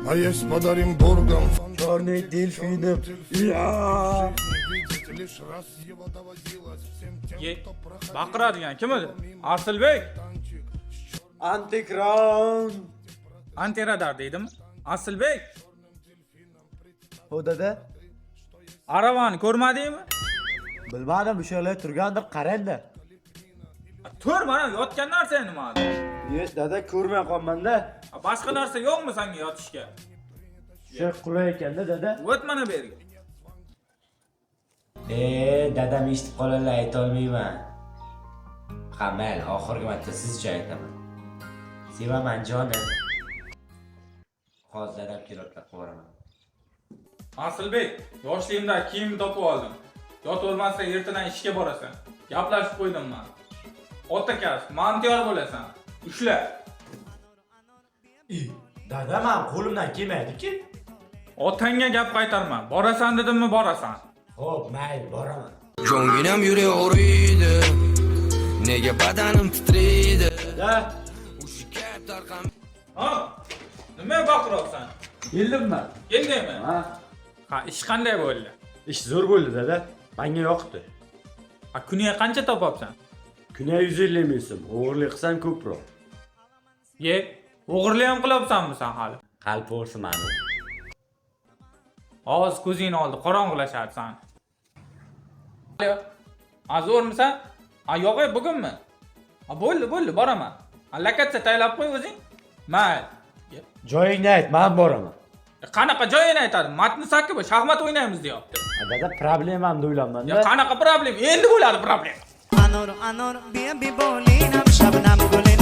А есть подарим бургам. Черный дельфином. Я. Лишь раз его доводилось всем тем, Ye, кто проходил. baqiradigan kim edi? Asilbek. Antikron. Antiradar deydimi? Asilbek. O dada. Aravani ko'rmadingmi? Bilmadim, o'sha yerda turgandir, qarangda. Tur, mana yotgan narsa nima? Yes, dada, ko'rmay qolmanda. Boshqa narsa yo'qmi senga yotishga? O'sha qulay ekanda, dada. O't mana bu yerga. Dadam eshitib qolganlar ayta olmayman. Ha, mayli, oxirgi marta siz uchun aytaman. Sevaman jonim. Hozir dadam kelib qo'raman. Asilbek, yoshligimda kiyimni topib oldim. Yot o'lmasa ertadan ishga borasan. Gaplashib qo'ydim men. Otakas, montor bo'lasan. Ushla. Dada, men qo'limdan kelmaydi-ki. Otangga gap qaytarma. Borasan dedimmi, borasan. Xo'p, mayli, boraman. Jo'ngina yurek og'riydi, nega badanim titraydi. Da, Ha? Nima baqiryapsan? keldimmi? Keldingmi? Ha, Ha, ish qanday bo'ldi? ish zo'r bo'ldi, dada. Menga yoqdi. Ha, kuniga qancha topapsan? Kuniga 150 ming so'm. O'g'irlik qilsam ko'proq. Ye, o'g'irlik ham qilyapsanmi sen hali? Qalb bo'lsa mani. Og'iz ko'zingni oldi, qorong'ilashadi sen. Zo'rmisan? Ha, yo'q, bugunmi? Ha, bo'ldi, boraman. Ha, lakatsa taylab qo'y o'zing. Mayli. Joyingni ayt, men boraman. Qanaqa joyini aytadi? Matni sakib, shaxmat o'ynaymiz deyapti. Dada, problemamni o'ylayman-da. Ya qanaqa problem? Endi bo'ladi problem. Anor, baby, bolinam, shabnam, guli